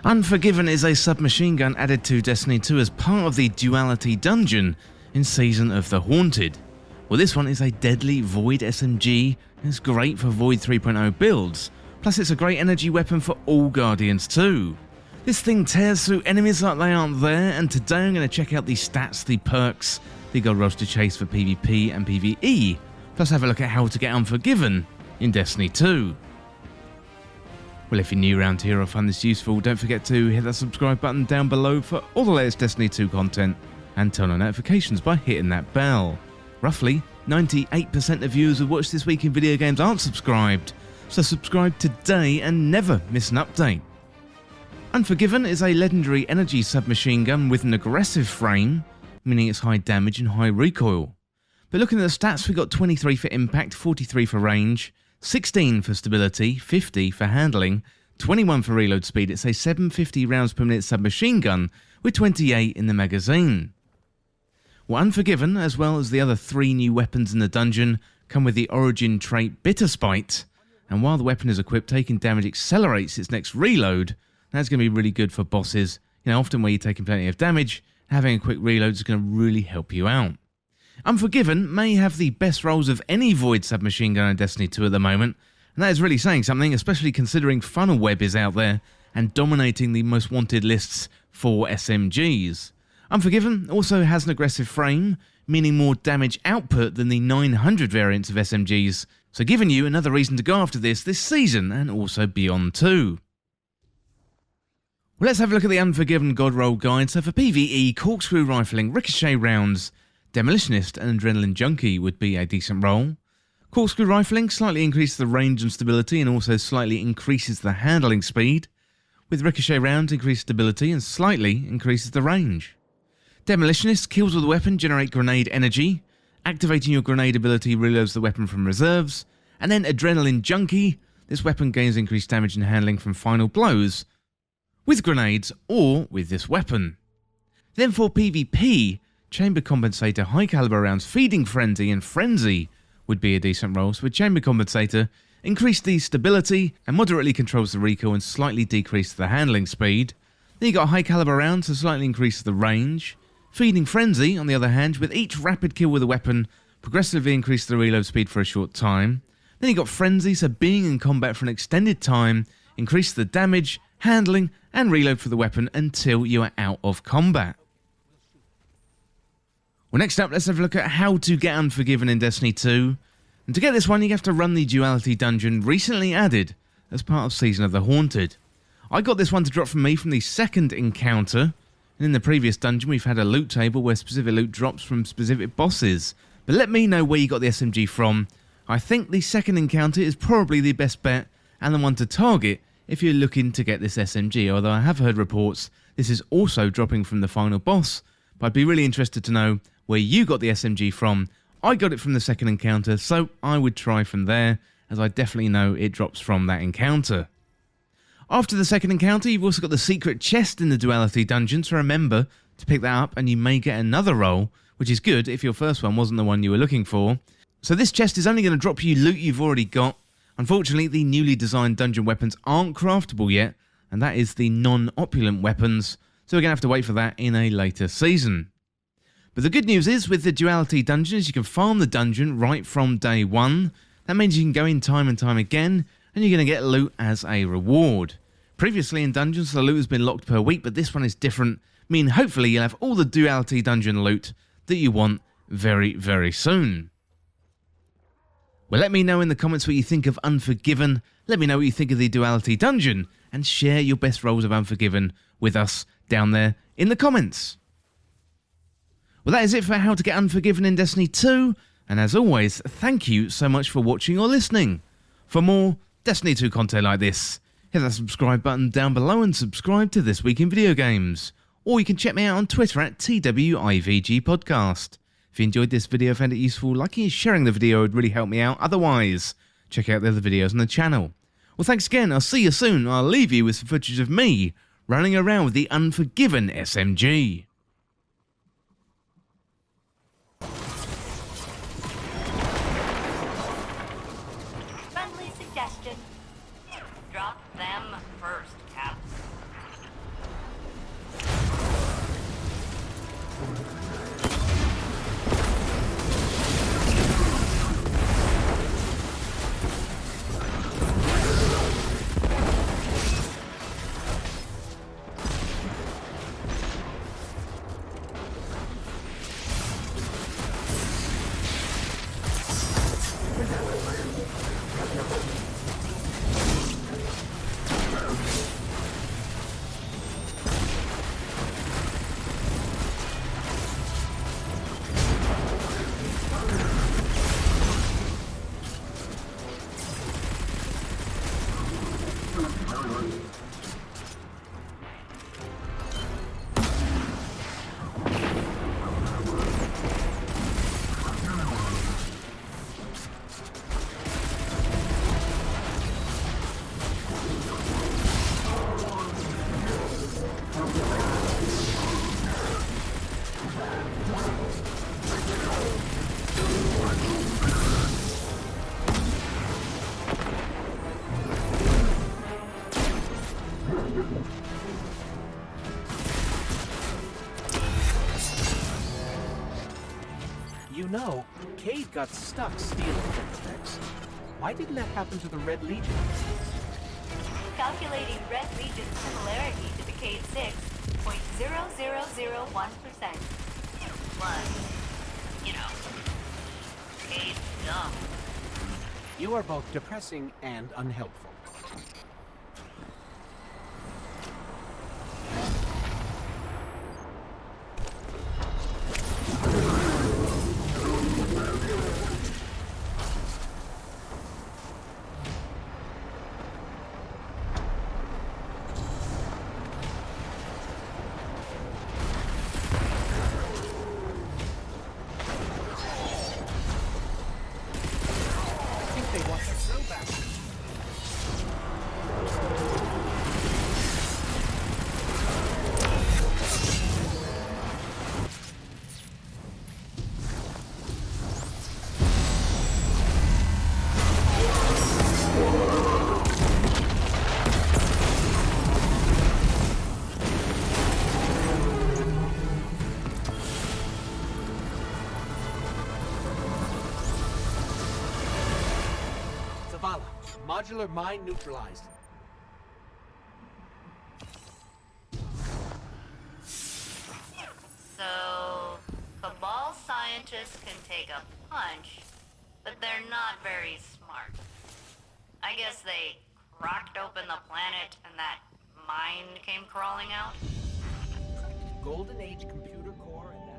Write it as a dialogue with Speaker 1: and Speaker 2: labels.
Speaker 1: Unforgiven is a submachine gun added to Destiny 2 as part of the Duality Dungeon in Season of the Haunted. Well, this one is a deadly Void SMG and it's great for Void 3.0 builds, plus it's a great energy weapon for all Guardians too. This thing tears through enemies like they aren't there, and today I'm going to check out the stats, the perks, the gold rolls to chase for PvP and PVE, plus have a look at how to get Unforgiven in Destiny 2. Well, if you're new around here or find this useful, don't forget to hit that subscribe button down below for all the latest Destiny 2 content, and turn on notifications by hitting that bell. Roughly 98% of viewers who watch This Week in Video Games aren't subscribed, so subscribe today and never miss an update. Unforgiven is a legendary energy submachine gun with an aggressive frame, meaning it's high damage and high recoil. But looking at the stats, we got 23 for impact, 43 for range, 16 for stability, 50 for handling, 21 for reload speed. It's a 750 rounds per minute submachine gun with 28 in the magazine. Well, Unforgiven, as well as the other 3 new weapons in the dungeon, come with the origin trait Bitter Spite, and while the weapon is equipped, taking damage accelerates its next reload. That's going to be really good for bosses, often where you're taking plenty of damage, having a quick reload is going to really help you out. Unforgiven may have the best rolls of any Void submachine gun in Destiny 2 at the moment, and that is really saying something, especially considering Funnel Web is out there and dominating the most wanted lists for SMGs. Unforgiven also has an aggressive frame, meaning more damage output than the 900 variants of SMGs, so giving you another reason to go after this season and also beyond too. Well, let's have a look at the Unforgiven God Roll Guide. So for PvE, Corkscrew Rifling, Ricochet Rounds, Demolitionist and Adrenaline Junkie would be a decent roll. Corkscrew Rifling slightly increases the range and stability and also slightly increases the handling speed, with Ricochet Rounds increased stability and slightly increases the range. Demolitionist, kills with the weapon generate grenade energy, activating your grenade ability reloads the weapon from reserves, and then Adrenaline Junkie, this weapon gains increased damage and handling from final blows, with grenades or with this weapon. Then for PvP, Chamber Compensator, High Caliber Rounds, Feeding Frenzy and Frenzy would be a decent roll. So with Chamber Compensator, increase the stability and moderately controls the recoil and slightly decrease the handling speed. Then you got High Caliber Rounds, so slightly increases the range. Feeding Frenzy, on the other hand, with each rapid kill with a weapon, progressively increase the reload speed for a short time. Then you got Frenzy, so being in combat for an extended time, increase the damage, handling and reload for the weapon until you are out of combat. Well, next up, let's have a look at how to get Unforgiven in Destiny 2. And to get this one, you have to run the Duality Dungeon, recently added as part of Season of the Haunted. I got this one to drop from me from the second encounter, and in the previous dungeon we've had a loot table where specific loot drops from specific bosses. But let me know where you got the SMG from. I think the second encounter is probably the best bet and the one to target if you're looking to get this SMG, although I have heard reports this is also dropping from the final boss, but I'd be really interested to know where you got the SMG from. I got it from the second encounter, so I would try from there, as I definitely know it drops from that encounter. After the second encounter, you've also got the secret chest in the Duality Dungeon, so remember to pick that up and you may get another roll, which is good if your first one wasn't the one you were looking for. So this chest is only going to drop you loot you've already got. Unfortunately, the newly designed dungeon weapons aren't craftable yet, and that is the non-opulent weapons, so we're going to have to wait for that in a later season. But the good news is, with the Duality Dungeon, is you can farm the dungeon right from day one. That means you can go in time and time again, and you're going to get loot as a reward. Previously in dungeons, the loot has been locked per week, but this one is different, meaning hopefully you'll have all the Duality Dungeon loot that you want very, very soon. Well, let me know in the comments what you think of Unforgiven, let me know what you think of the Duality Dungeon, and share your best rolls of Unforgiven with us down there in the comments. Well, that is it for how to get Unforgiven in Destiny 2, and as always, thank you so much for watching or listening. For more Destiny 2 content like this, hit that subscribe button down below and subscribe to This Week in Video Games. Or you can check me out on Twitter at TWIVG Podcast. If you enjoyed this video, found it useful, liking and sharing the video would really help me out. Otherwise, check out the other videos on the channel. Well, thanks again. I'll see you soon. I'll leave you with some footage of me running around with the Unforgiven SMG.
Speaker 2: Friendly suggestion. Drop them first, Cap. You know, Cade got stuck stealing things. Why didn't that happen to the Red Legion?
Speaker 3: Calculating Red Legion's similarity to the Cade 6.0001%. Plus, you know, Cade's dumb.
Speaker 2: You are both depressing and unhelpful. Modular mine neutralized.
Speaker 3: So, Cabal scientists can take a punch, but they're not very smart. I guess they cracked open the planet and that mine came crawling out.
Speaker 2: Golden Age computer core and that.